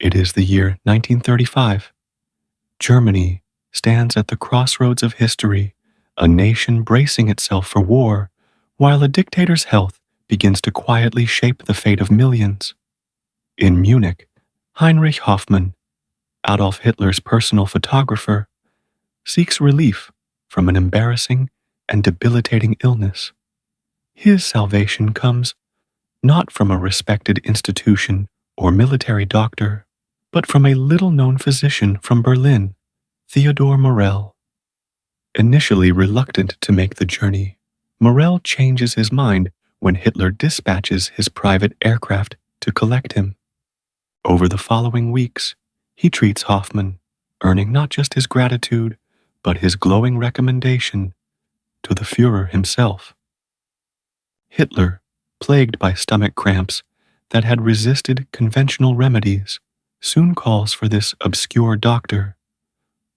It is the year 1935. Germany stands at the crossroads of history, a nation bracing itself for war, while a dictator's health begins to quietly shape the fate of millions. In Munich, Heinrich Hoffmann, Adolf Hitler's personal photographer, seeks relief from an embarrassing and debilitating illness. His salvation comes not from a respected institution or military doctor, but from a little-known physician from Berlin, Theodor Morell. Initially reluctant to make the journey, Morell changes his mind when Hitler dispatches his private aircraft to collect him. Over the following weeks, he treats Hoffmann, earning not just his gratitude, but his glowing recommendation to the Führer himself. Hitler, plagued by stomach cramps that had resisted conventional remedies, soon calls for this obscure doctor.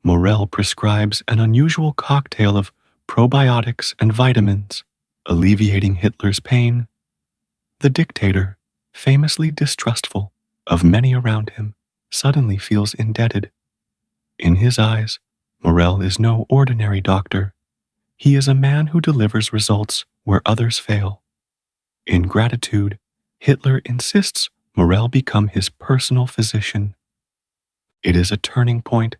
Morell prescribes an unusual cocktail of probiotics and vitamins, alleviating Hitler's pain. The dictator, famously distrustful of many around him, suddenly feels indebted. In his eyes, Morell is no ordinary doctor. He is a man who delivers results where others fail. In gratitude, Hitler insists Morell become his personal physician. It is a turning point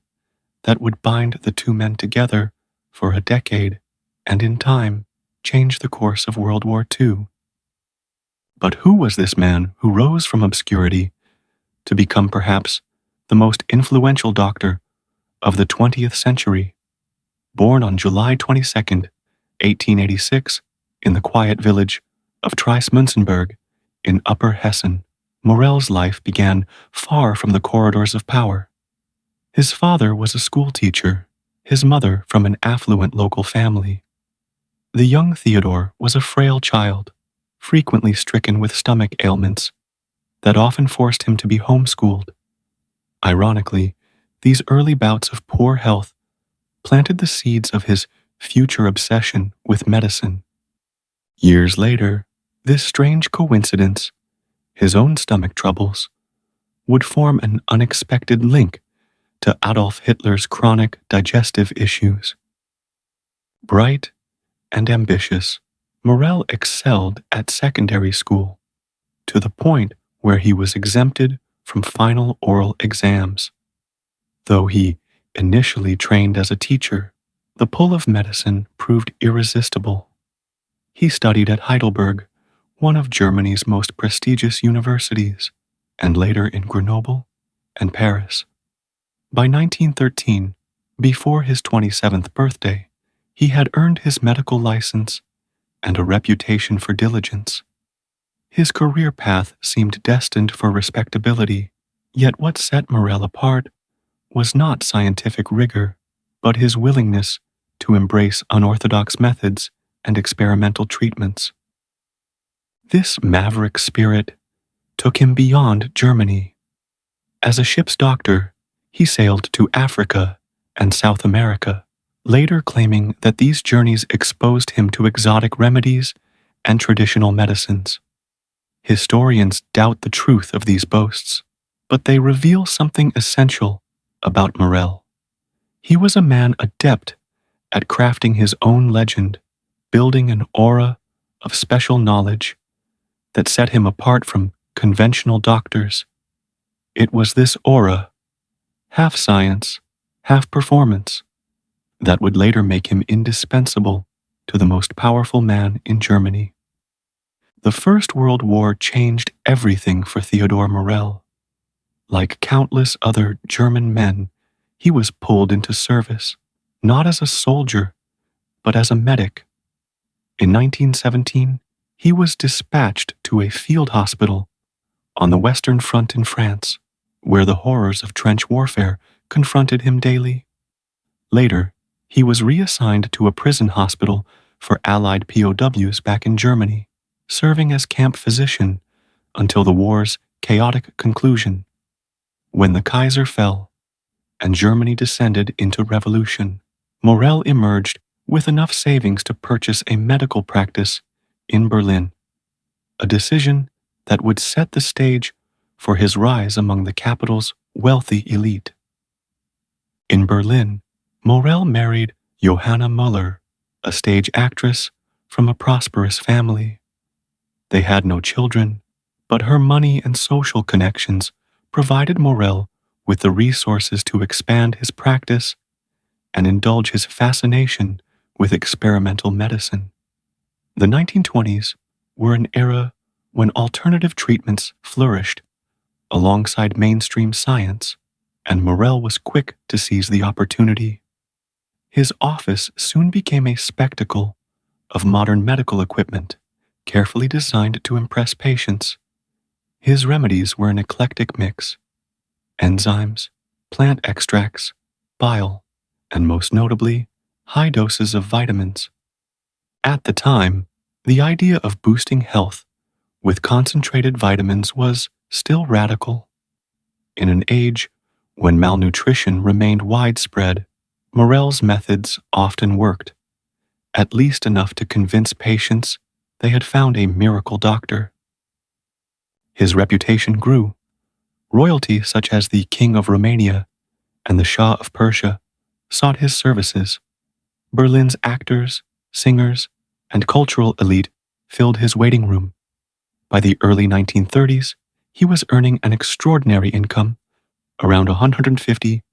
that would bind the two men together for a decade and in time change the course of World War II. But who was this man who rose from obscurity to become perhaps the most influential doctor of the 20th century? Born on July 22, 1886, in the quiet village of Treis-Münzenberg in Upper Hessen, Morell's life began far from the corridors of power. His father was a school teacher, his mother from an affluent local family. The young Theodor was a frail child, frequently stricken with stomach ailments that often forced him to be homeschooled. Ironically, these early bouts of poor health planted the seeds of his future obsession with medicine. Years later, this strange coincidence, his own stomach troubles, would form an unexpected link to Adolf Hitler's chronic digestive issues. Bright and ambitious, Morell excelled at secondary school, to the point where he was exempted from final oral exams. Though he initially trained as a teacher, the pull of medicine proved irresistible. He studied at Heidelberg, one of Germany's most prestigious universities, and later in Grenoble and Paris. By 1913, before his 27th birthday, he had earned his medical license and a reputation for diligence. His career path seemed destined for respectability, yet what set Morell apart was not scientific rigor, but his willingness to embrace unorthodox methods and experimental treatments. This maverick spirit took him beyond Germany. As a ship's doctor, he sailed to Africa and South America, later claiming that these journeys exposed him to exotic remedies and traditional medicines. Historians doubt the truth of these boasts, but they reveal something essential about Morell. He was a man adept at crafting his own legend, building an aura of special knowledge that set him apart from conventional doctors. It was this aura, half science, half performance, that would later make him indispensable to the most powerful man in Germany. The First World War changed everything for Theodor Morell. Like countless other German men, he was pulled into service, not as a soldier, but as a medic. In 1917, he was dispatched to a field hospital on the Western Front in France, where the horrors of trench warfare confronted him daily. Later, he was reassigned to a prison hospital for Allied POWs back in Germany, serving as camp physician until the war's chaotic conclusion. When the Kaiser fell and Germany descended into revolution, Morell emerged with enough savings to purchase a medical practice in Berlin, a decision that would set the stage for his rise among the capital's wealthy elite. In Berlin, Morell married Johanna Müller, a stage actress from a prosperous family. They had no children, but her money and social connections provided Morell with the resources to expand his practice and indulge his fascination with experimental medicine. The 1920s were an era when alternative treatments flourished alongside mainstream science, and Morell was quick to seize the opportunity. His office soon became a spectacle of modern medical equipment, carefully designed to impress patients. His remedies were an eclectic mix: enzymes, plant extracts, bile, and most notably, high doses of vitamins. At the time, the idea of boosting health with concentrated vitamins was still radical. In an age when malnutrition remained widespread, Morell's methods often worked, at least enough to convince patients they had found a miracle doctor. His reputation grew. Royalty such as the King of Romania and the Shah of Persia sought his services. Berlin's actors, singers, and cultural elite filled his waiting room. By the early 1930s, he was earning an extraordinary income, around 150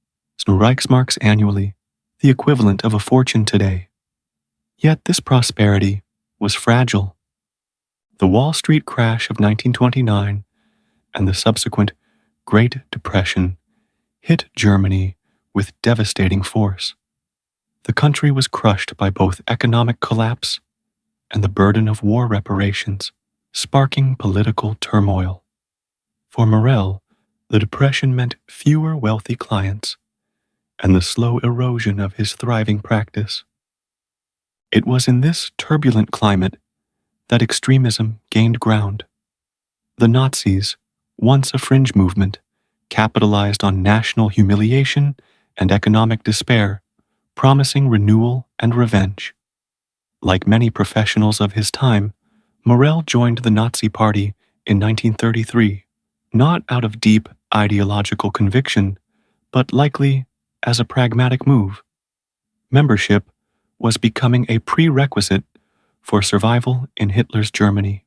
Reichsmarks annually, the equivalent of a fortune today. Yet this prosperity was fragile. The Wall Street crash of 1929 and the subsequent Great Depression hit Germany with devastating force. The country was crushed by both economic collapse and the burden of war reparations, sparking political turmoil. For Morell, the Depression meant fewer wealthy clients and the slow erosion of his thriving practice. It was in this turbulent climate that extremism gained ground. The Nazis, once a fringe movement, capitalized on national humiliation and economic despair, promising renewal and revenge. Like many professionals of his time, Morell joined the Nazi Party in 1933, not out of deep ideological conviction, but likely as a pragmatic move. Membership was becoming a prerequisite for survival in Hitler's Germany.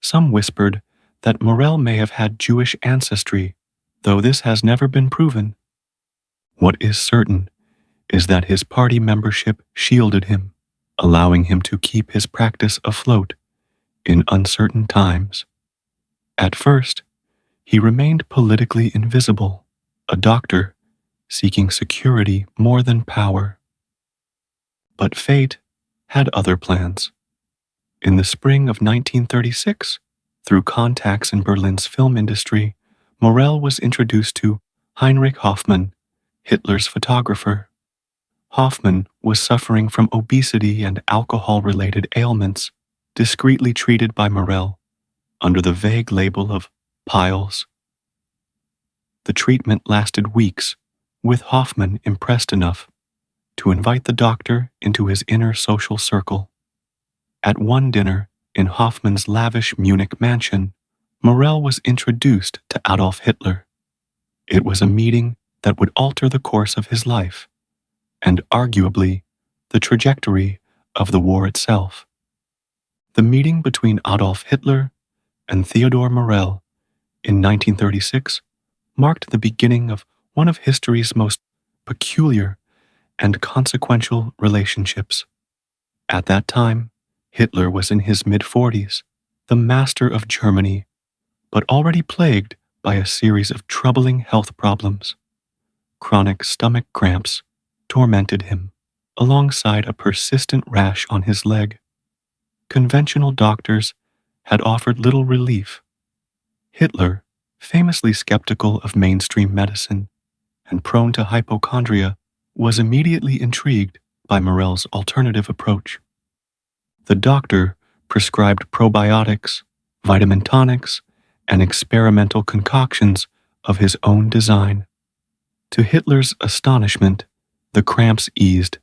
Some whispered that Morell may have had Jewish ancestry, though this has never been proven. What is certain is that his party membership shielded him, allowing him to keep his practice afloat in uncertain times. At first, he remained politically invisible, a doctor seeking security more than power. But fate had other plans. In the spring of 1936, through contacts in Berlin's film industry, Morell was introduced to Heinrich Hoffmann, Hitler's photographer. Hoffmann was suffering from obesity and alcohol-related ailments, discreetly treated by Morell under the vague label of piles. The treatment lasted weeks, with Hoffmann impressed enough to invite the doctor into his inner social circle. At one dinner in Hoffmann's lavish Munich mansion, Morell was introduced to Adolf Hitler. It was a meeting that would alter the course of his life, and arguably the trajectory of the war itself. The meeting between Adolf Hitler and Theodor Morell in 1936 marked the beginning of one of history's most peculiar and consequential relationships. At that time, Hitler was in his mid-40s, the master of Germany, but already plagued by a series of troubling health problems. Chronic stomach cramps tormented him, alongside a persistent rash on his leg. Conventional doctors had offered little relief. Hitler, famously skeptical of mainstream medicine and prone to hypochondria, was immediately intrigued by Morell's alternative approach. The doctor prescribed probiotics, vitamin tonics, and experimental concoctions of his own design. To Hitler's astonishment, the cramps eased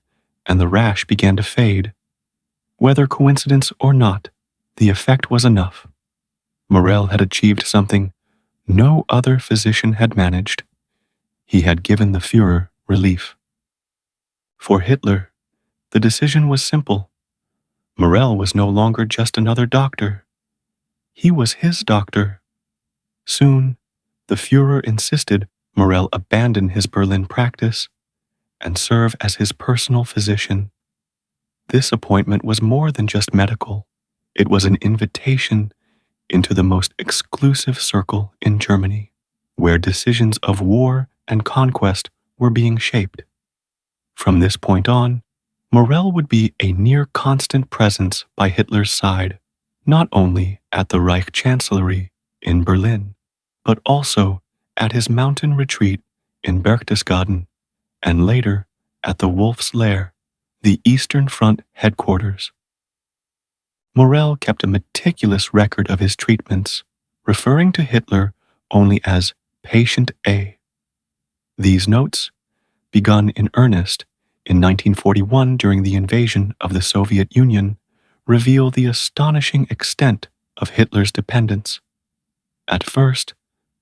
and the rash began to fade. Whether coincidence or not, the effect was enough. Morell had achieved something no other physician had managed. He had given the Führer relief. For Hitler, the decision was simple. Morell was no longer just another doctor. He was his doctor. Soon, the Führer insisted Morell abandon his Berlin practice and serve as his personal physician. This appointment was more than just medical. It was an invitation into the most exclusive circle in Germany, where decisions of war and conquest were being shaped. From this point on, Morell would be a near constant presence by Hitler's side, not only at the Reich Chancellery in Berlin, but also at his mountain retreat in Berchtesgaden, and later at the Wolf's Lair, the Eastern Front headquarters. Morell kept a meticulous record of his treatments, referring to Hitler only as Patient A. These notes, begun in earnest in 1941 during the invasion of the Soviet Union, reveal the astonishing extent of Hitler's dependence. At first,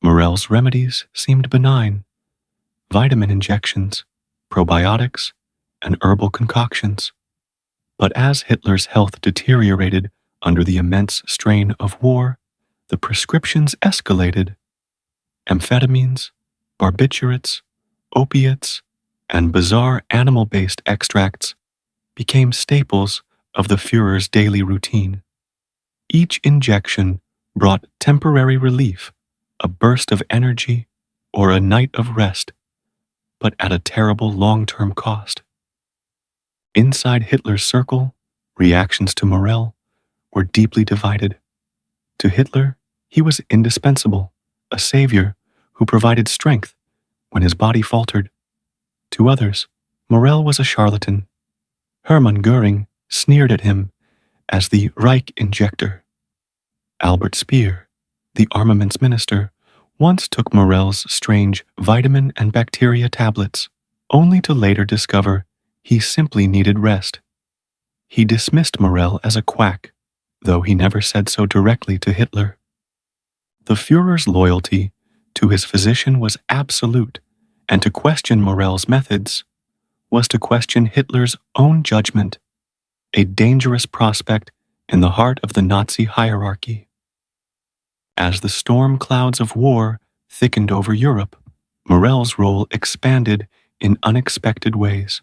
Morell's remedies seemed benign: vitamin injections, probiotics, and herbal concoctions. But as Hitler's health deteriorated under the immense strain of war, the prescriptions escalated. Amphetamines, barbiturates, opiates, and bizarre animal-based extracts became staples of the Führer's daily routine. Each injection brought temporary relief, a burst of energy, or a night of rest, but at a terrible long-term cost. Inside Hitler's circle, reactions to Morell were deeply divided. To Hitler, he was indispensable, a savior who provided strength when his body faltered. To others, Morell was a charlatan. Hermann Göring sneered at him as the Reich injector. Albert Speer, the armaments minister, once took Morell's strange vitamin and bacteria tablets, only to later discover he simply needed rest. He dismissed Morell as a quack, though he never said so directly to Hitler. The Führer's loyalty to his physician was absolute, and to question Morell's methods was to question Hitler's own judgment, a dangerous prospect in the heart of the Nazi hierarchy. As the storm clouds of war thickened over Europe, Morell's role expanded in unexpected ways.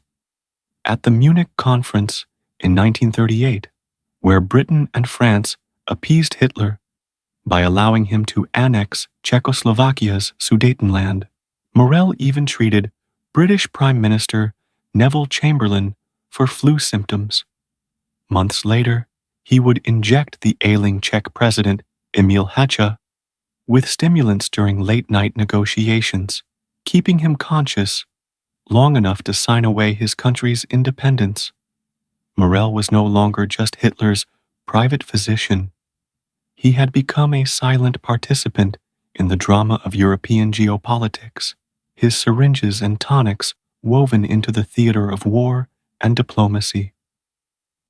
At the Munich Conference in 1938, where Britain and France appeased Hitler by allowing him to annex Czechoslovakia's Sudetenland, Morell even treated British Prime Minister Neville Chamberlain for flu symptoms. Months later, he would inject the ailing Czech president Emil Hácha with stimulants during late-night negotiations, keeping him conscious long enough to sign away his country's independence. Morell was no longer just Hitler's private physician. He had become a silent participant in the drama of European geopolitics, his syringes and tonics woven into the theater of war and diplomacy.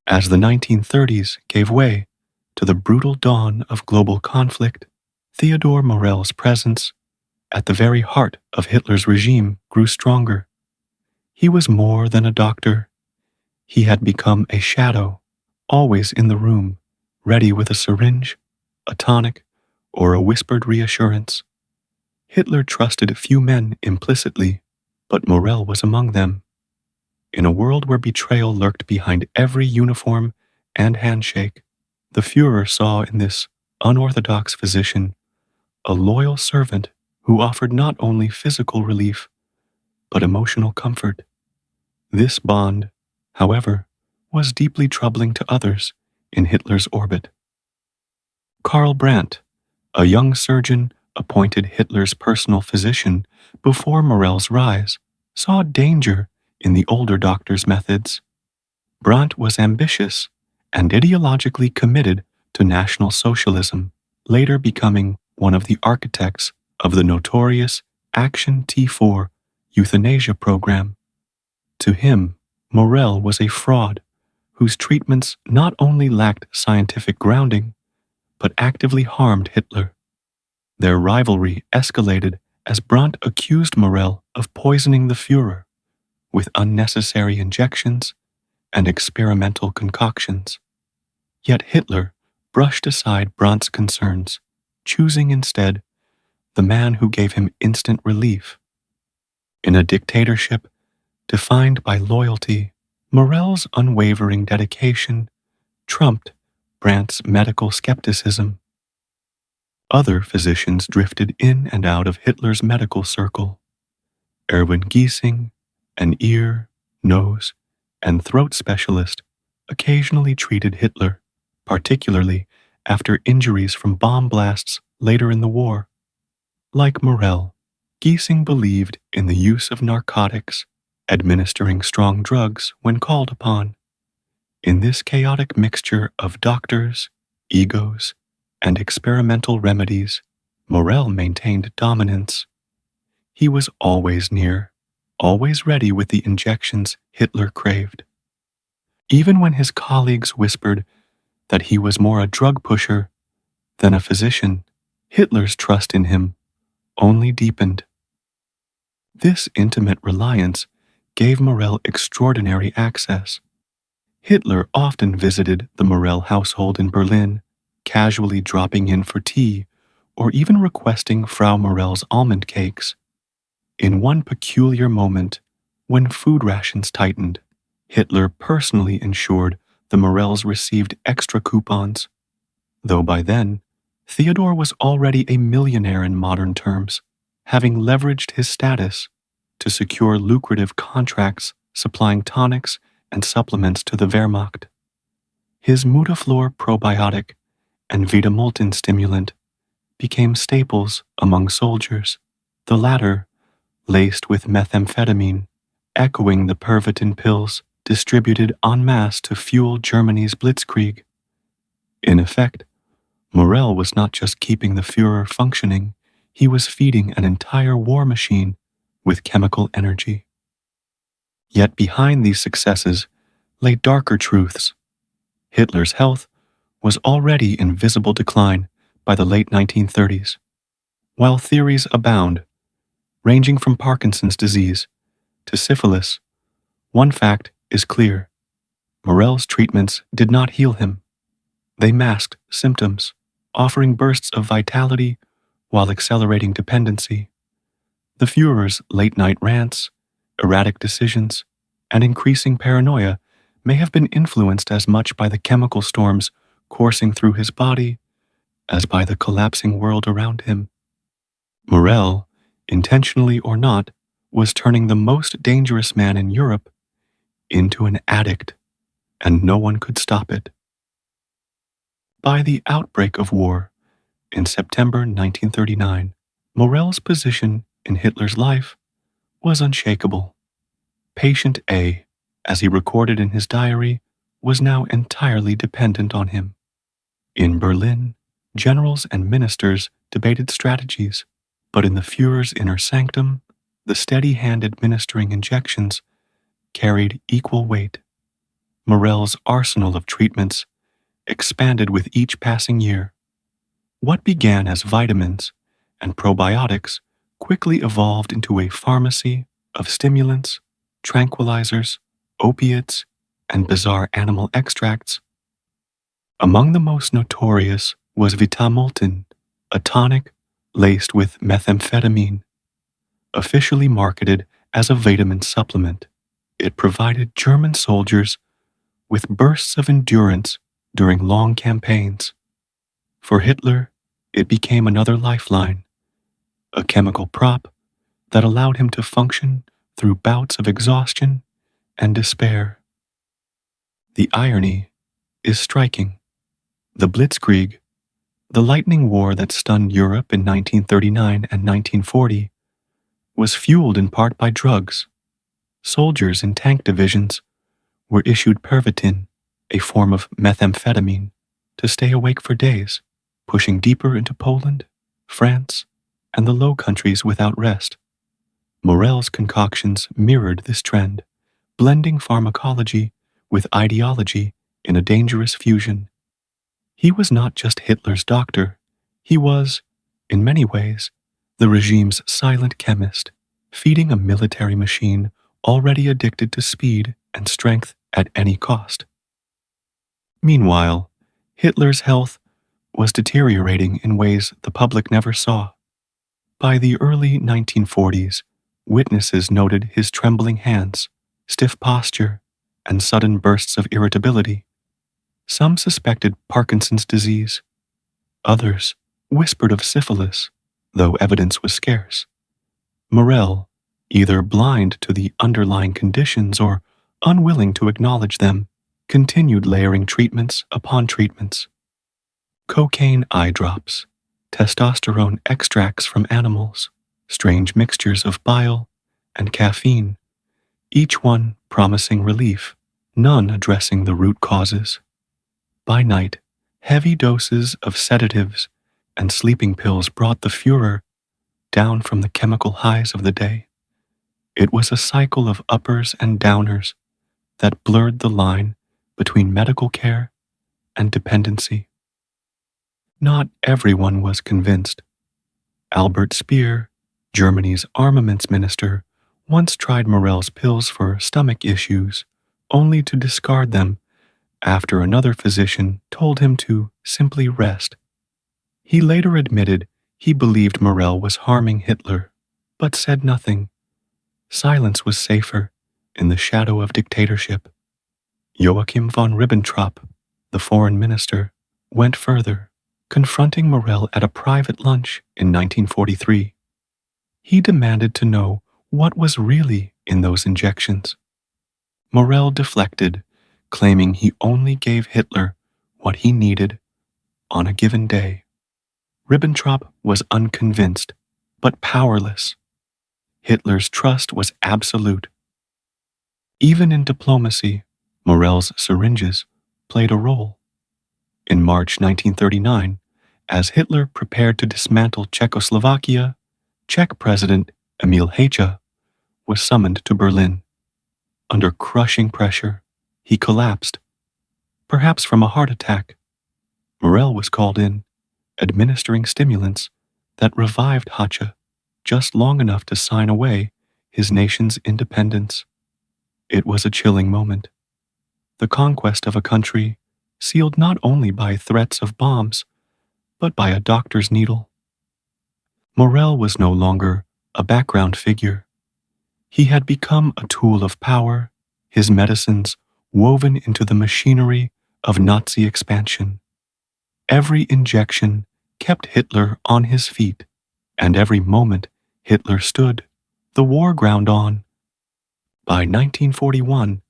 As the 1930s gave way to the brutal dawn of global conflict, Theodor Morell's presence at the very heart of Hitler's regime grew stronger. He was more than a doctor. He had become a shadow, always in the room, ready with a syringe, a tonic, or a whispered reassurance. Hitler trusted few men implicitly, but Morell was among them. In a world where betrayal lurked behind every uniform and handshake, the Führer saw in this unorthodox physician a loyal servant who offered not only physical relief, but emotional comfort. This bond, however, was deeply troubling to others in Hitler's orbit. Karl Brandt, a young surgeon appointed Hitler's personal physician before Morell's rise, saw danger in the older doctor's methods. Brandt was ambitious and ideologically committed to National Socialism, later becoming one of the architects of the notorious Action T4 euthanasia program. To him, Morell was a fraud whose treatments not only lacked scientific grounding, but actively harmed Hitler. Their rivalry escalated as Brandt accused Morell of poisoning the Führer with unnecessary injections and experimental concoctions. Yet Hitler brushed aside Brandt's concerns, choosing instead the man who gave him instant relief. In a dictatorship defined by loyalty, Morell's unwavering dedication trumped Brandt's medical skepticism. Other physicians drifted in and out of Hitler's medical circle. Erwin Giesing, an ear, nose, and throat specialist, occasionally treated Hitler, particularly after injuries from bomb blasts later in the war. Like Morell, Giesing believed in the use of narcotics, administering strong drugs when called upon. In this chaotic mixture of doctors, egos, and experimental remedies, Morell maintained dominance. He was always near, always ready with the injections Hitler craved. Even when his colleagues whispered that he was more a drug pusher than a physician, Hitler's trust in him only deepened. This intimate reliance gave Morell extraordinary access. Hitler often visited the Morell household in Berlin, casually dropping in for tea or even requesting Frau Morell's almond cakes. In one peculiar moment, when food rations tightened, Hitler personally ensured the Morells received extra coupons, though by then, Theodor was already a millionaire in modern terms, having leveraged his status to secure lucrative contracts supplying tonics and supplements to the Wehrmacht. His Mutaflor probiotic and Vitamoltin stimulant became staples among soldiers, the latter laced with methamphetamine, echoing the Pervitin pills distributed en masse to fuel Germany's blitzkrieg. In effect, Morell was not just keeping the Führer functioning, he was feeding an entire war machine with chemical energy. Yet behind these successes lay darker truths. Hitler's health was already in visible decline by the late 1930s. While theories abound, ranging from Parkinson's disease to syphilis, one fact is clear. Morell's treatments did not heal him. They masked symptoms, offering bursts of vitality while accelerating dependency. The Führer's late-night rants, erratic decisions, and increasing paranoia may have been influenced as much by the chemical storms coursing through his body as by the collapsing world around him. Morell, intentionally or not, was turning the most dangerous man in Europe into an addict, and no one could stop it. By the outbreak of war, in September 1939, Morell's position in Hitler's life was unshakable. Patient A, as he recorded in his diary, was now entirely dependent on him. In Berlin, generals and ministers debated strategies, but in the Führer's inner sanctum, the steady hand administering injections carried equal weight. Morell's arsenal of treatments expanded with each passing year. What began as vitamins and probiotics quickly evolved into a pharmacy of stimulants, tranquilizers, opiates, and bizarre animal extracts. Among the most notorious was Vitamoltin, a tonic laced with methamphetamine. Officially marketed as a vitamin supplement, it provided German soldiers with bursts of endurance during long campaigns. For Hitler, it became another lifeline, a chemical prop that allowed him to function through bouts of exhaustion and despair. The irony is striking. The Blitzkrieg, the lightning war that stunned Europe in 1939 and 1940, was fueled in part by drugs. Soldiers in tank divisions were issued Pervitin, a form of methamphetamine, to stay awake for days, pushing deeper into Poland, France, and the Low Countries without rest. Morell's concoctions mirrored this trend, blending pharmacology with ideology in a dangerous fusion. He was not just Hitler's doctor, he was, in many ways, the regime's silent chemist, feeding a military machine already addicted to speed and strength at any cost. Meanwhile, Hitler's health was deteriorating in ways the public never saw. By the early 1940s, witnesses noted his trembling hands, stiff posture, and sudden bursts of irritability. Some suspected Parkinson's disease. Others whispered of syphilis, though evidence was scarce. Morell, either blind to the underlying conditions or unwilling to acknowledge them, continued layering treatments upon treatments. Cocaine eye drops, testosterone extracts from animals, strange mixtures of bile and caffeine, each one promising relief, none addressing the root causes. By night, heavy doses of sedatives and sleeping pills brought the Führer down from the chemical highs of the day. It was a cycle of uppers and downers that blurred the line between medical care and dependency. Not everyone was convinced. Albert Speer, Germany's armaments minister, once tried Morell's pills for stomach issues, only to discard them after another physician told him to simply rest. He later admitted he believed Morell was harming Hitler, but said nothing. Silence was safer in the shadow of dictatorship. Joachim von Ribbentrop, the foreign minister, went further, confronting Morell at a private lunch in 1943. He demanded to know what was really in those injections. Morell deflected, claiming he only gave Hitler what he needed on a given day. Ribbentrop was unconvinced, but powerless. Hitler's trust was absolute. Even in diplomacy, Morell's syringes played a role. In March 1939, as Hitler prepared to dismantle Czechoslovakia, Czech President Emil Hácha was summoned to Berlin. Under crushing pressure, he collapsed, perhaps from a heart attack. Morell was called in, administering stimulants that revived Hácha just long enough to sign away his nation's independence. It was a chilling moment. The conquest of a country sealed not only by threats of bombs, but by a doctor's needle. Morell was no longer a background figure. He had become a tool of power, his medicines woven into the machinery of Nazi expansion. Every injection kept Hitler on his feet, and every moment Hitler stood, the war ground on. By 1941,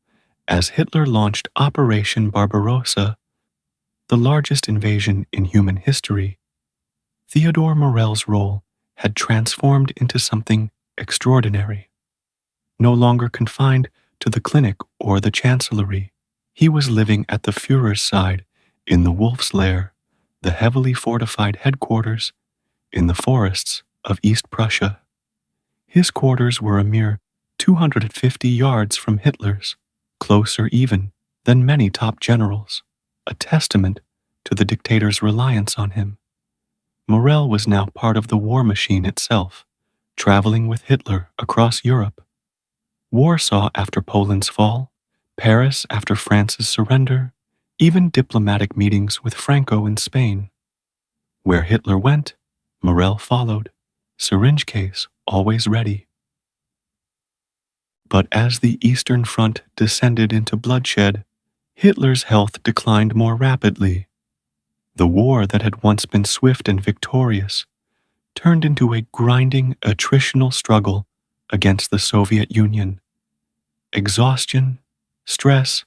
as Hitler launched Operation Barbarossa, the largest invasion in human history, Theodor Morell's role had transformed into something extraordinary. No longer confined to the clinic or the chancellery, he was living at the Führer's side in the Wolf's Lair, the heavily fortified headquarters in the forests of East Prussia. His quarters were a mere 250 yards from Hitler's, closer even than many top generals, a testament to the dictator's reliance on him. Morell was now part of the war machine itself, traveling with Hitler across Europe. Warsaw after Poland's fall, Paris after France's surrender, even diplomatic meetings with Franco in Spain. Where Hitler went, Morell followed, syringe case always ready. But as the Eastern Front descended into bloodshed, Hitler's health declined more rapidly. The war that had once been swift and victorious turned into a grinding attritional struggle against the Soviet Union. Exhaustion, stress,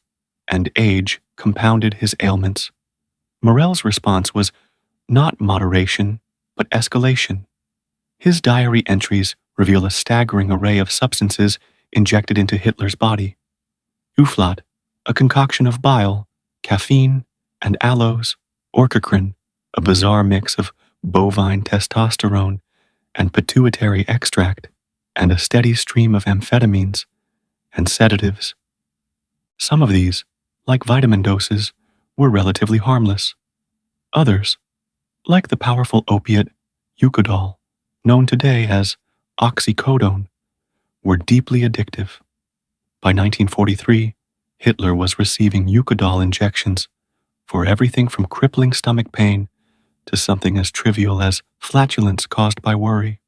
and age compounded his ailments. Morell's response was not moderation, but escalation. His diary entries reveal a staggering array of substances injected into Hitler's body. Uflat, a concoction of bile, caffeine, and aloes, orchicrin, a bizarre mix of bovine testosterone and pituitary extract, and a steady stream of amphetamines and sedatives. Some of these, like vitamin doses, were relatively harmless. Others, like the powerful opiate Eucodol, known today as oxycodone, were deeply addictive. By 1943, Hitler was receiving Eucodol injections for everything from crippling stomach pain to something as trivial as flatulence caused by worry.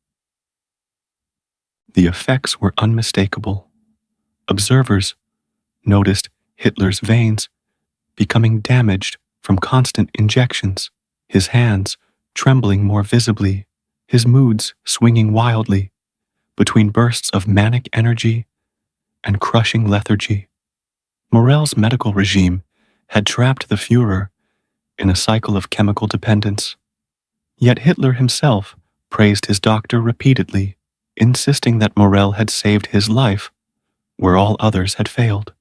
The effects were unmistakable. Observers noticed Hitler's veins becoming damaged from constant injections, his hands trembling more visibly, his moods swinging wildly between bursts of manic energy and crushing lethargy. Morell's medical regime had trapped the Führer in a cycle of chemical dependence. Yet Hitler himself praised his doctor repeatedly, insisting that Morell had saved his life where all others had failed.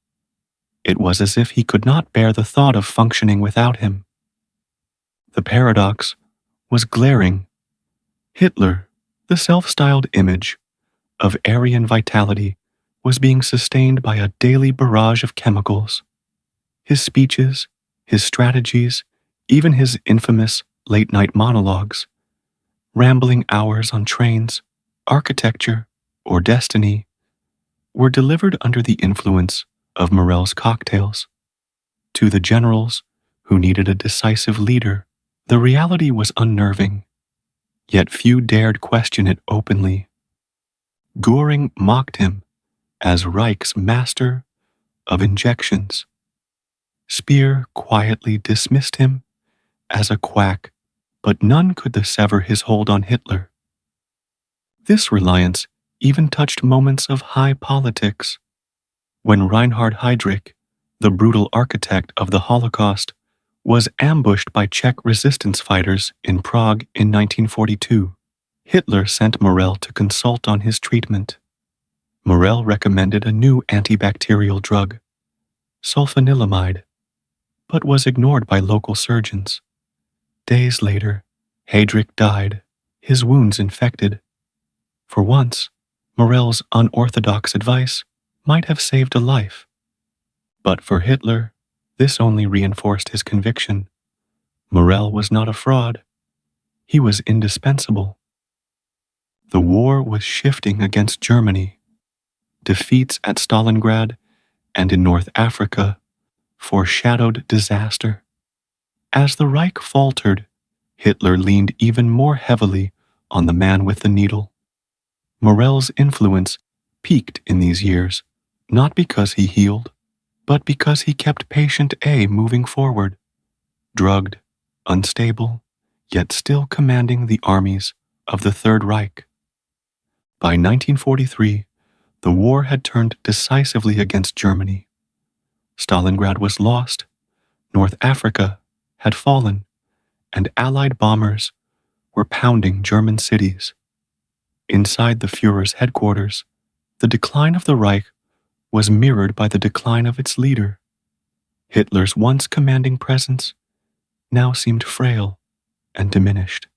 It was as if he could not bear the thought of functioning without him. The paradox was glaring. Hitler, the self-styled image of Aryan vitality, was being sustained by a daily barrage of chemicals. His speeches, his strategies, even his infamous late-night monologues, rambling hours on trains, architecture, or destiny, were delivered under the influence of Morell's cocktails. To the generals who needed a decisive leader, the reality was unnerving, yet few dared question it openly. Göring mocked him as Reich's master of injections. Speer quietly dismissed him as a quack, but none could sever his hold on Hitler. This reliance even touched moments of high politics. When Reinhard Heydrich, the brutal architect of the Holocaust, was ambushed by Czech resistance fighters in Prague in 1942, Hitler sent Morell to consult on his treatment. Morell recommended a new antibacterial drug, sulfanilamide, but was ignored by local surgeons. Days later, Heydrich died, his wounds infected. For once, Morell's unorthodox advice might have saved a life. But for Hitler, this only reinforced his conviction. Morell was not a fraud. He was indispensable. The war was shifting against Germany. Defeats at Stalingrad and in North Africa foreshadowed disaster. As the Reich faltered, Hitler leaned even more heavily on the man with the needle. Morell's influence peaked in these years, not because he healed, but because he kept patient A moving forward, drugged, unstable, yet still commanding the armies of the Third Reich. By 1943, the war had turned decisively against Germany. Stalingrad was lost, North Africa had fallen, and Allied bombers were pounding German cities. Inside the Führer's headquarters, the decline of the Reich was mirrored by the decline of its leader. Hitler's once commanding presence now seemed frail and diminished.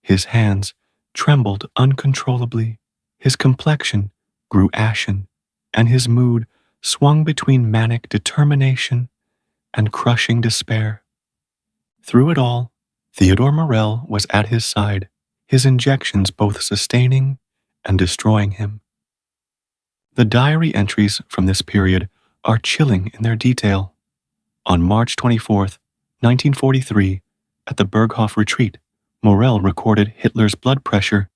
His hands trembled uncontrollably, his complexion grew ashen, and his mood swung between manic determination and crushing despair. Through it all, Theodor Morell was at his side, his injections both sustaining and destroying him. The diary entries from this period are chilling in their detail. On March 24, 1943, at the Berghof retreat, Morell recorded Hitler's blood pressure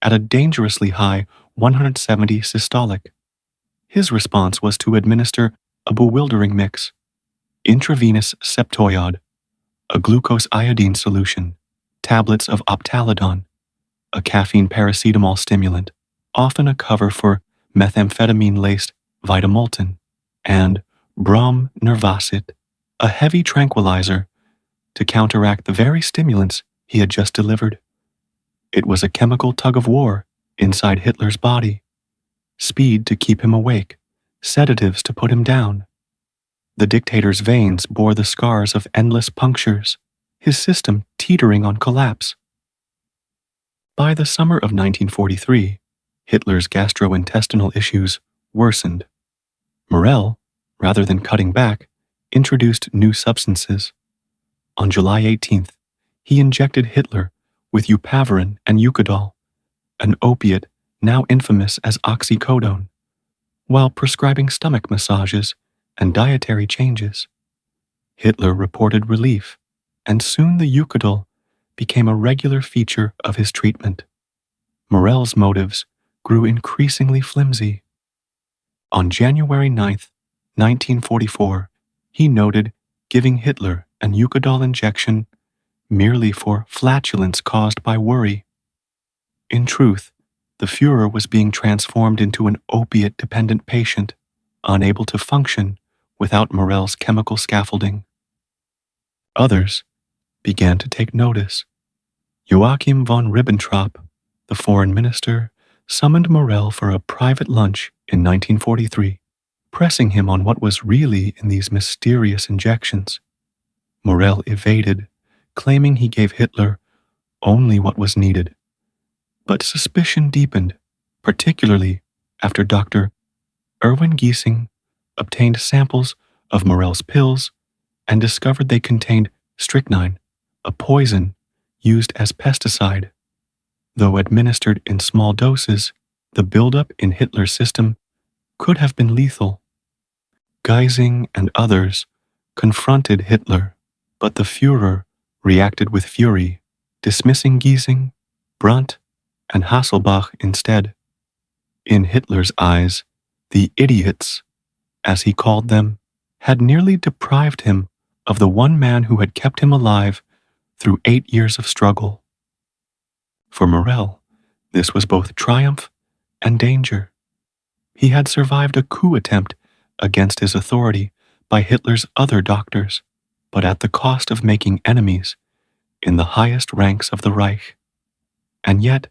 at a dangerously high 170 systolic. His response was to administer a bewildering mix: intravenous septoiod, a glucose iodine solution, tablets of optalidon, a caffeine paracetamol stimulant, often a cover for methamphetamine-laced Vitamoltin, and Brom Nervacid, a heavy tranquilizer to counteract the very stimulants he had just delivered. It was a chemical tug-of-war inside Hitler's body. Speed to keep him awake, sedatives to put him down. The dictator's veins bore the scars of endless punctures, his system teetering on collapse. By the summer of 1943, Hitler's gastrointestinal issues worsened. Morell, rather than cutting back, introduced new substances. On July 18th, he injected Hitler with eupavarin and eucodol, an opiate now infamous as oxycodone, while prescribing stomach massages and dietary changes. Hitler reported relief, and soon the eucodol became a regular feature of his treatment. Morell's motives grew increasingly flimsy. On January 9, 1944, he noted giving Hitler an eucodol injection merely for flatulence caused by worry. In truth, the Führer was being transformed into an opiate-dependent patient, unable to function without Morell's chemical scaffolding. Others began to take notice. Joachim von Ribbentrop, the foreign minister, summoned Morell for a private lunch in 1943, pressing him on what was really in these mysterious injections. Morell evaded, claiming he gave Hitler only what was needed. But suspicion deepened, particularly after Dr. Erwin Giesing obtained samples of Morell's pills and discovered they contained strychnine, a poison used as pesticide. Though administered in small doses, the buildup in Hitler's system could have been lethal. Giesing and others confronted Hitler, but the Führer reacted with fury, dismissing Giesing, Brandt, and Hasselbach instead. In Hitler's eyes, the idiots, as he called them, had nearly deprived him of the one man who had kept him alive through 8 years of struggle. For Morell, this was both triumph and danger. He had survived a coup attempt against his authority by Hitler's other doctors, but at the cost of making enemies in the highest ranks of the Reich. And yet,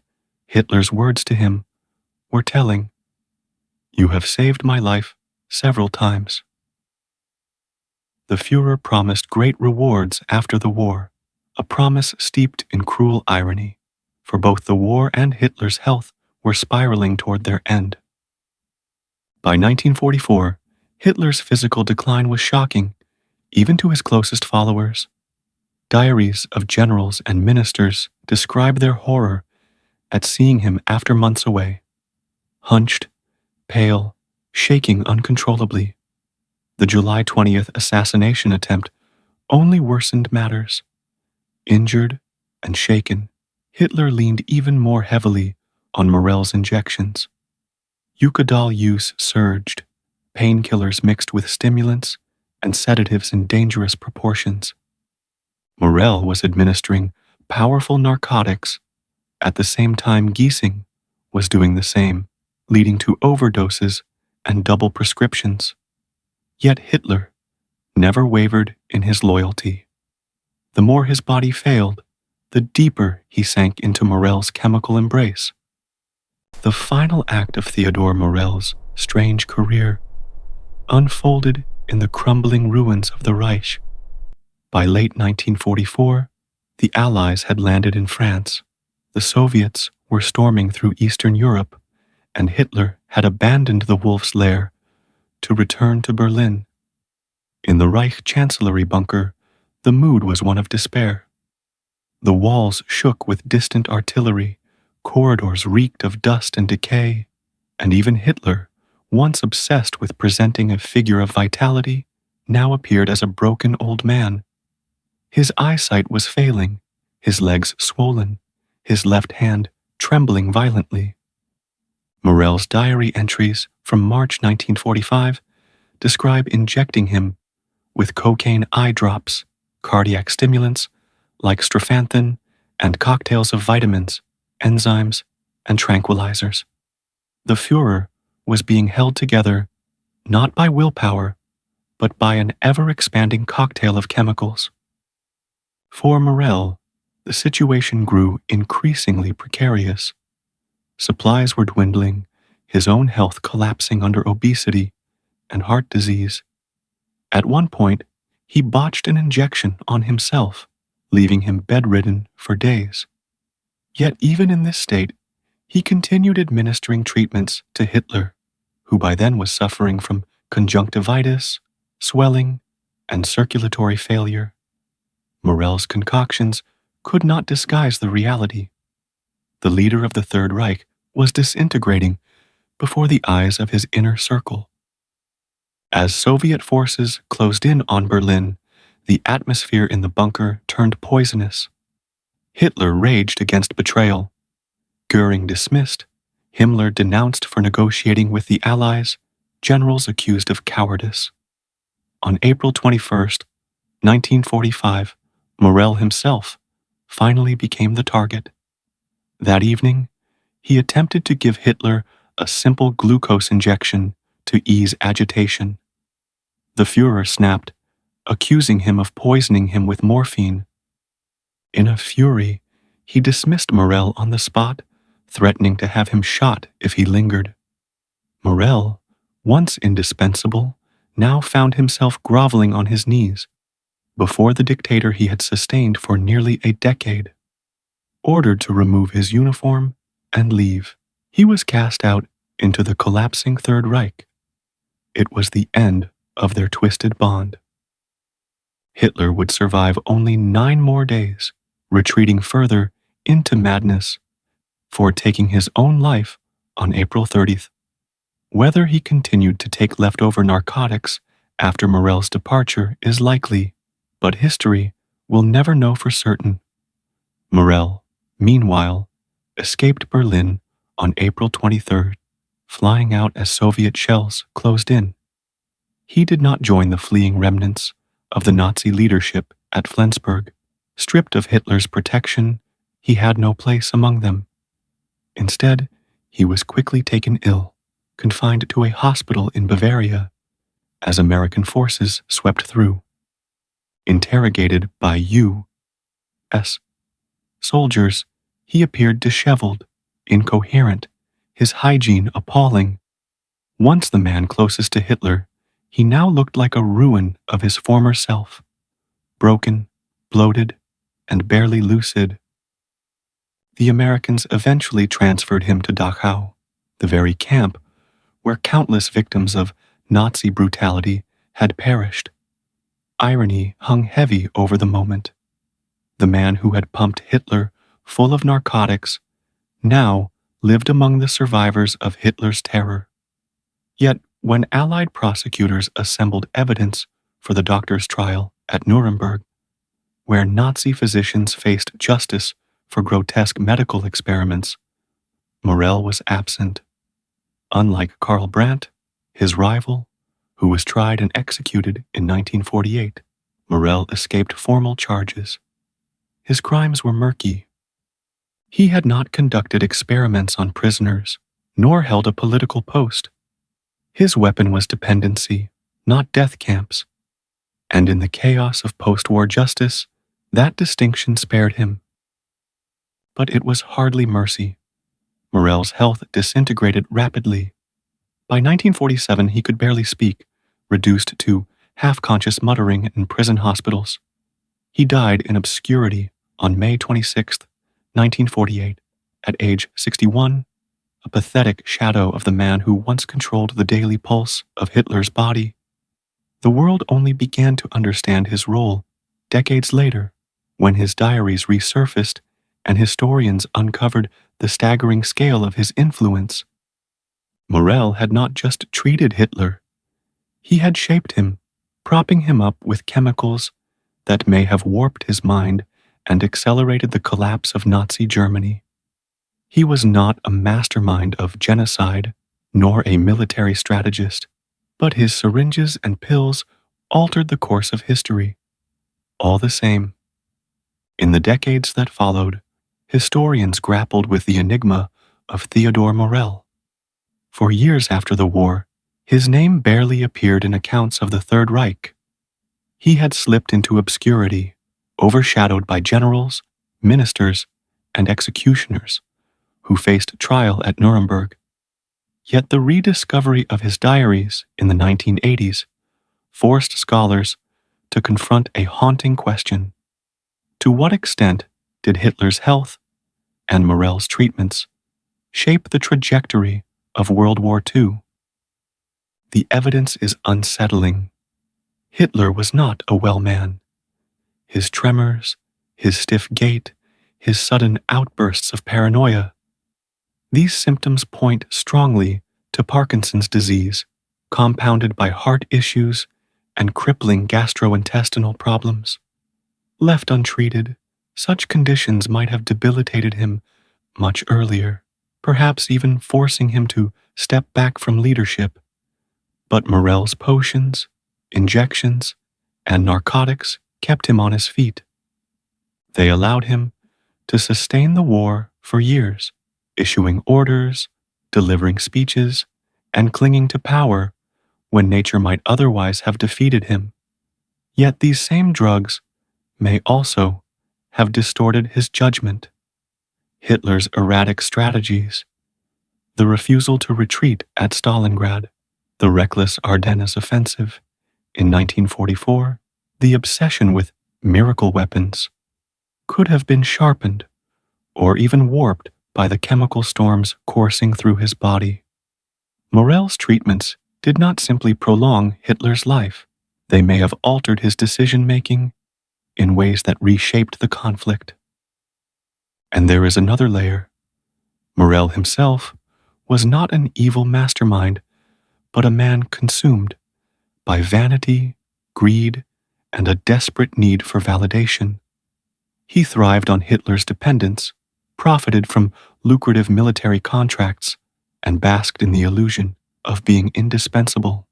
Hitler's words to him were telling, "You have saved my life several times." The Führer promised great rewards after the war, a promise steeped in cruel irony, for both the war and Hitler's health were spiraling toward their end. By 1944, Hitler's physical decline was shocking, even to his closest followers. Diaries of generals and ministers describe their horror at seeing him after months away, hunched, pale, shaking uncontrollably. The July 20th assassination attempt only worsened matters. Injured and shaken, Hitler leaned even more heavily on Morell's injections. Eucodol use surged, painkillers mixed with stimulants and sedatives in dangerous proportions. Morell was administering powerful narcotics. At the same time, Giesing was doing the same, leading to overdoses and double prescriptions. Yet Hitler never wavered in his loyalty. The more his body failed, the deeper he sank into Morell's chemical embrace. The final act of Theodor Morell's strange career unfolded in the crumbling ruins of the Reich. By late 1944, the Allies had landed in France. The Soviets were storming through Eastern Europe, and Hitler had abandoned the Wolf's Lair to return to Berlin. In the Reich Chancellery bunker, the mood was one of despair. The walls shook with distant artillery, corridors reeked of dust and decay, and even Hitler, once obsessed with presenting a figure of vitality, now appeared as a broken old man. His eyesight was failing, his legs swollen, his left hand trembling violently. Morell's diary entries from March 1945 describe injecting him with cocaine eye drops, cardiac stimulants like strepanthin, and cocktails of vitamins, enzymes, and tranquilizers. The Führer was being held together not by willpower, but by an ever-expanding cocktail of chemicals. For Morell, the situation grew increasingly precarious. Supplies were dwindling, his own health collapsing under obesity and heart disease. At one point, he botched an injection on himself, leaving him bedridden for days. Yet even in this state, he continued administering treatments to Hitler, who by then was suffering from conjunctivitis, swelling, and circulatory failure. Morell's concoctions could not disguise the reality. The leader of the Third Reich was disintegrating before the eyes of his inner circle. As Soviet forces closed in on Berlin, the atmosphere in the bunker turned poisonous. Hitler raged against betrayal. Goering dismissed, Himmler denounced for negotiating with the Allies, generals accused of cowardice. On April 21st, 1945, Morell himself finally became the target. That evening, he attempted to give Hitler a simple glucose injection to ease agitation. The Führer snapped, accusing him of poisoning him with morphine. In a fury, he dismissed Morell on the spot, threatening to have him shot if he lingered. Morell, once indispensable, now found himself groveling on his knees before the dictator he had sustained for nearly a decade. Ordered to remove his uniform and leave, he was cast out into the collapsing Third Reich. It was the end of their twisted bond. Hitler would survive only 9 more days, retreating further into madness, for taking his own life on April 30th. Whether he continued to take leftover narcotics after Morell's departure is likely, but history will never know for certain. Morell, meanwhile, escaped Berlin on April 23rd, flying out as Soviet shells closed in. He did not join the fleeing remnants of the Nazi leadership at Flensburg. Stripped of Hitler's protection, he had no place among them. Instead, he was quickly taken ill, confined to a hospital in Bavaria, as American forces swept through. Interrogated by U.S. soldiers, he appeared disheveled, incoherent, his hygiene appalling. Once the man closest to Hitler, he now looked like a ruin of his former self, broken, bloated, and barely lucid. The Americans eventually transferred him to Dachau, the very camp where countless victims of Nazi brutality had perished. Irony hung heavy over the moment. The man who had pumped Hitler full of narcotics now lived among the survivors of Hitler's terror. Yet, when Allied prosecutors assembled evidence for the doctor's trial at Nuremberg, where Nazi physicians faced justice for grotesque medical experiments, Morell was absent. Unlike Karl Brandt, his rival, who was tried and executed in 1948, Morell escaped formal charges. His crimes were murky. He had not conducted experiments on prisoners, nor held a political post. His weapon was dependency, not death camps. And in the chaos of post-war justice, that distinction spared him. But it was hardly mercy. Morell's health disintegrated rapidly. By 1947, he could barely speak, reduced to half-conscious muttering in prison hospitals. He died in obscurity on May 26, 1948, at age 61, a pathetic shadow of the man who once controlled the daily pulse of Hitler's body. The world only began to understand his role decades later, when his diaries resurfaced and historians uncovered the staggering scale of his influence. Morell had not just treated Hitler, he had shaped him, propping him up with chemicals that may have warped his mind and accelerated the collapse of Nazi Germany. He was not a mastermind of genocide, nor a military strategist, but his syringes and pills altered the course of history. All the same, in the decades that followed, historians grappled with the enigma of Theodor Morell. For years after the war, his name barely appeared in accounts of the Third Reich. He had slipped into obscurity, overshadowed by generals, ministers, and executioners who faced trial at Nuremberg. Yet the rediscovery of his diaries in the 1980s forced scholars to confront a haunting question. To what extent did Hitler's health and Morell's treatments shape the trajectory of World War II? The evidence is unsettling. Hitler was not a well man. His tremors, his stiff gait, his sudden outbursts of paranoia. These symptoms point strongly to Parkinson's disease, compounded by heart issues and crippling gastrointestinal problems. Left untreated, such conditions might have debilitated him much earlier, perhaps even forcing him to step back from leadership. But Morell's potions, injections, and narcotics kept him on his feet. They allowed him to sustain the war for years, issuing orders, delivering speeches, and clinging to power when nature might otherwise have defeated him. Yet these same drugs may also have distorted his judgment. Hitler's erratic strategies, the refusal to retreat at Stalingrad, the reckless Ardennes offensive in 1944, the obsession with miracle weapons, could have been sharpened or even warped by the chemical storms coursing through his body. Morell's treatments did not simply prolong Hitler's life. They may have altered his decision-making in ways that reshaped the conflict. And there is another layer. Morell himself was not an evil mastermind, but a man consumed by vanity, greed, and a desperate need for validation. He thrived on Hitler's dependence, profited from lucrative military contracts, and basked in the illusion of being indispensable.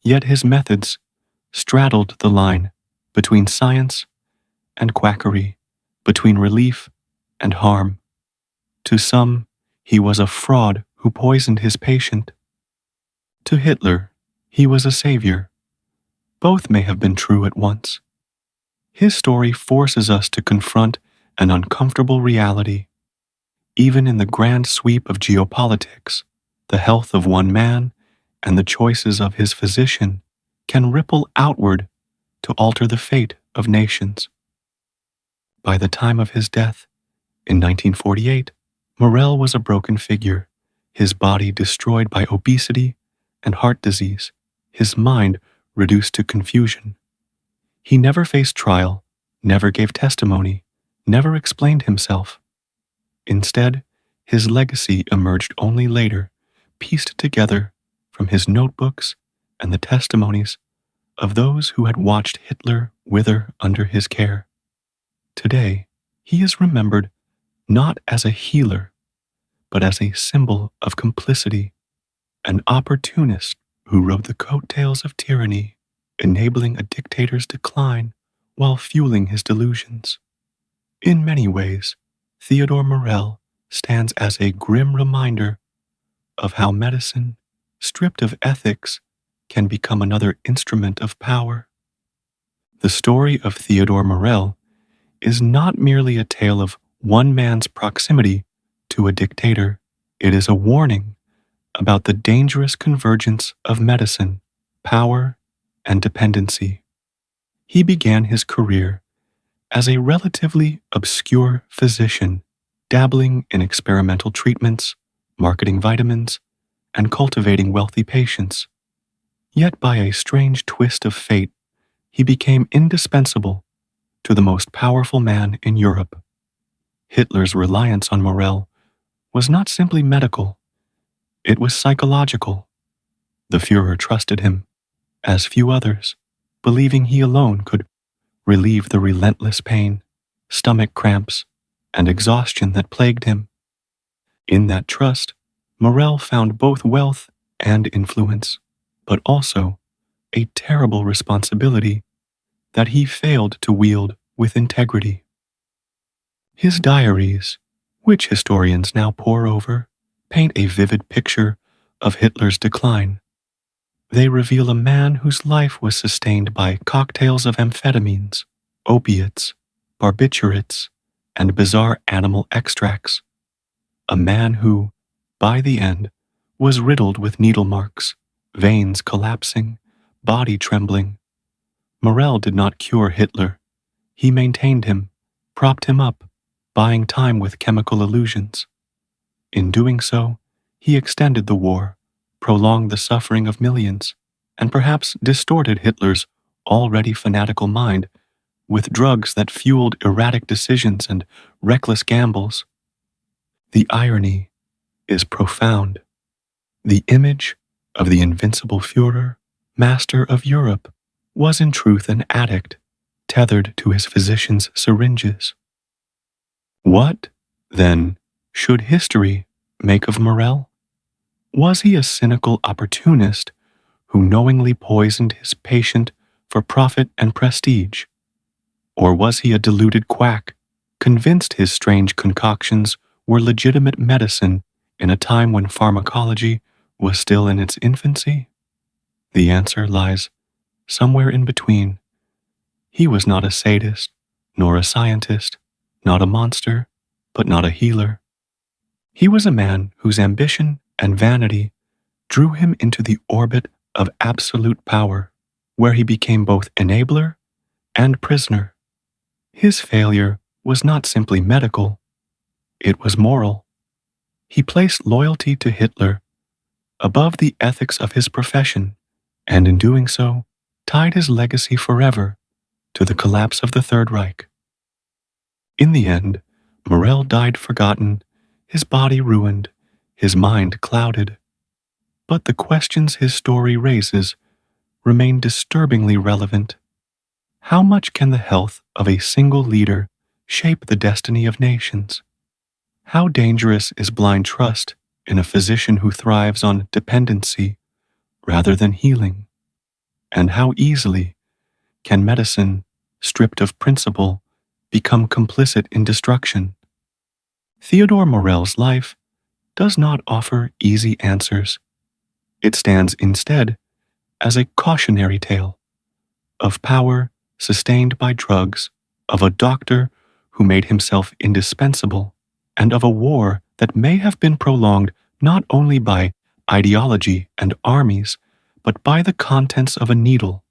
Yet his methods straddled the line between science and quackery, between relief and harm. To some, he was a fraud who poisoned his patient. To Hitler, he was a savior. Both may have been true at once. His story forces us to confront an uncomfortable reality. Even in the grand sweep of geopolitics, the health of one man and the choices of his physician can ripple outward to alter the fate of nations. By the time of his death, in 1948, Morell was a broken figure, his body destroyed by obesity and heart disease, his mind reduced to confusion. He never faced trial, never gave testimony, never explained himself. Instead, his legacy emerged only later, pieced together from his notebooks and the testimonies of those who had watched Hitler wither under his care. Today, he is remembered not as a healer, but as a symbol of complicity, an opportunist who rode the coattails of tyranny, enabling a dictator's decline while fueling his delusions. In many ways, Theodor Morell stands as a grim reminder of how medicine, stripped of ethics, can become another instrument of power. The story of Theodor Morell is not merely a tale of one man's proximity to a dictator. It is a warning about the dangerous convergence of medicine, power, and dependency. He began his career as a relatively obscure physician, dabbling in experimental treatments, marketing vitamins, and cultivating wealthy patients. Yet by a strange twist of fate, he became indispensable to the most powerful man in Europe. Hitler's reliance on Morell was not simply medical, it was psychological. The Führer trusted him, as few others, believing he alone could relieve the relentless pain, stomach cramps, and exhaustion that plagued him. In that trust, Morell found both wealth and influence, but also a terrible responsibility that he failed to wield with integrity. His diaries, which historians now pore over, paint a vivid picture of Hitler's decline. They reveal a man whose life was sustained by cocktails of amphetamines, opiates, barbiturates, and bizarre animal extracts. A man who, by the end, was riddled with needle marks, veins collapsing, body trembling. Morell did not cure Hitler. He maintained him, propped him up, buying time with chemical illusions. In doing so, he extended the war, prolonged the suffering of millions, and perhaps distorted Hitler's already fanatical mind with drugs that fueled erratic decisions and reckless gambles. The irony is profound. The image of the invincible Führer, master of Europe, was in truth an addict, tethered to his physician's syringes. What, then, should history make of Morell? Was he a cynical opportunist who knowingly poisoned his patient for profit and prestige? Or was he a deluded quack, convinced his strange concoctions were legitimate medicine in a time when pharmacology was still in its infancy? The answer lies somewhere in between. He was not a sadist, nor a scientist, not a monster, but not a healer. He was a man whose ambition and vanity drew him into the orbit of absolute power, where he became both enabler and prisoner. His failure was not simply medical, it was moral. He placed loyalty to Hitler above the ethics of his profession, and in doing so, tied his legacy forever to the collapse of the Third Reich. In the end, Morell died forgotten, his body ruined, his mind clouded. But the questions his story raises remain disturbingly relevant. How much can the health of a single leader shape the destiny of nations? How dangerous is blind trust in a physician who thrives on dependency rather than healing? And how easily can medicine, stripped of principle, become complicit in destruction? Theodor Morell's life does not offer easy answers. It stands instead as a cautionary tale of power sustained by drugs, of a doctor who made himself indispensable, and of a war that may have been prolonged not only by ideology and armies, but by the contents of a needle